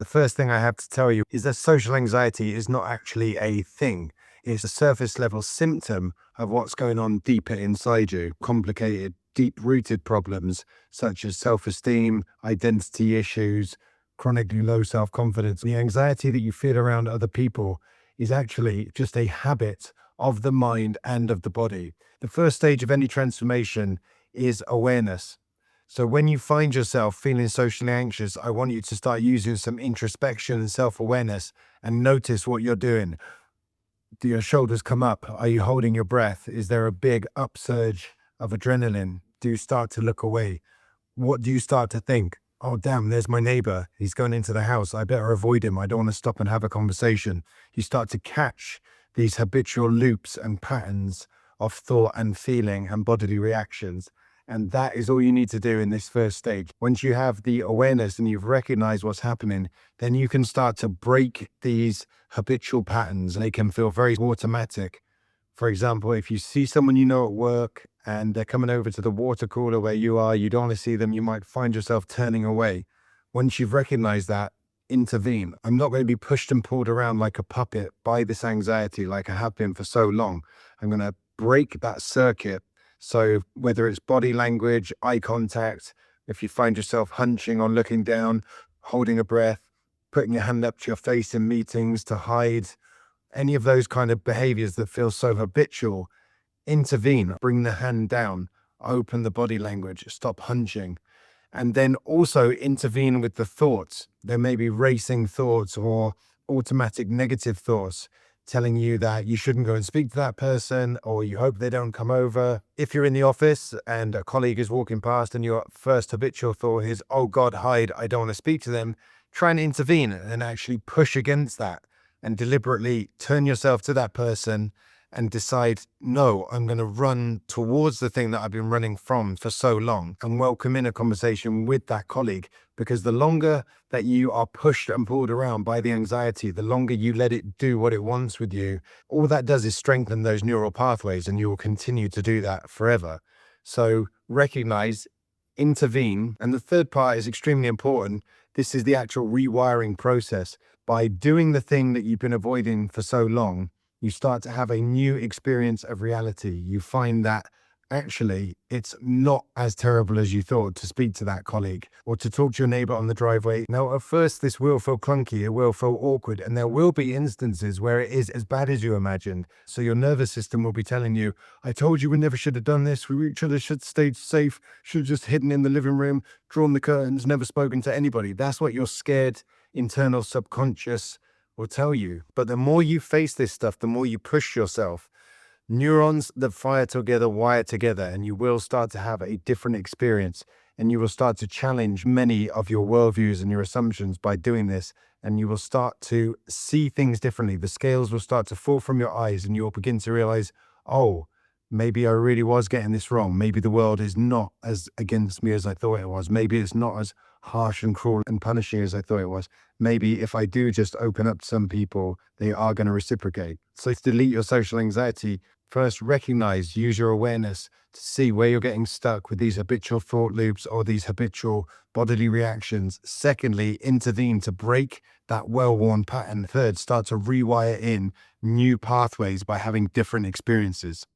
The first thing I have to tell you is that social anxiety is not actually a thing. It's a surface level symptom of what's going on deeper inside you. Complicated, deep rooted problems such as self-esteem, identity issues, chronically low self-confidence. The anxiety that you feel around other people is actually just a habit of the mind and of the body. The first stage of any transformation is awareness. So when you find yourself feeling socially anxious, I want you to start using some introspection and self-awareness and notice what you're doing. Do your shoulders come up? Are you holding your breath? Is there a big upsurge of adrenaline? Do you start to look away? What do you start to think? Oh, damn, there's my neighbor. He's going into the house. I better avoid him. I don't want to stop and have a conversation. You start to catch these habitual loops and patterns of thought and feeling and bodily reactions. And that is all you need to do in this first stage. Once you have the awareness and you've recognized what's happening, then you can start to break these habitual patterns. They can feel very automatic. For example, if you see someone you know at work and they're coming over to the water cooler where you are, you don't want to see them, you might find yourself turning away. Once you've recognized that, intervene. I'm not going to be pushed and pulled around like a puppet by this anxiety like I have been for so long. I'm going to break that circuit. So whether it's body language, eye contact, if you find yourself hunching or looking down, holding a breath, putting your hand up to your face in meetings to hide, any of those kind of behaviors that feel so habitual, intervene, bring the hand down, open the body language, stop hunching. And then also intervene with the thoughts. There may be racing thoughts or automatic negative thoughts telling you that you shouldn't go and speak to that person, or you hope they don't come over. If you're in the office and a colleague is walking past and your first habitual thought is, oh God, hide, I don't want to speak to them, try and intervene and actually push against that and deliberately turn yourself to that person and decide, no, I'm going to run towards the thing that I've been running from for so long and welcome in a conversation with that colleague. Because the longer that you are pushed and pulled around by the anxiety, the longer you let it do what it wants with you, all that does is strengthen those neural pathways, and you will continue to do that forever. So recognize, intervene. And the third part is extremely important. This is the actual rewiring process. By doing the thing that you've been avoiding for so long, you start to have a new experience of reality. You find that actually it's not as terrible as you thought to speak to that colleague or to talk to your neighbor on the driveway. Now, at first, this will feel clunky, it will feel awkward, and there will be instances where it is as bad as you imagined. So your nervous system will be telling you, I told you we never should have done this. We should have stayed safe, should have just hidden in the living room, drawn the curtains, never spoken to anybody. That's what your scared internal subconscious will tell you. But the more you face this stuff, the more you push yourself. Neurons that fire together wire together, and you will start to have a different experience, and you will start to challenge many of your worldviews and your assumptions by doing this, and you will start to see things differently. The scales will start to fall from your eyes, and you'll begin to realize, oh, maybe I really was getting this wrong. Maybe the world is not as against me as I thought it was. Maybe it's not as harsh and cruel and punishing as I thought it was. Maybe if I do just open up to some people, they are going to reciprocate. So to delete your social anxiety, first recognize, use your awareness to see where you're getting stuck with these habitual thought loops or these habitual bodily reactions. Secondly, intervene to break that well-worn pattern. Third, start to rewire in new pathways by having different experiences.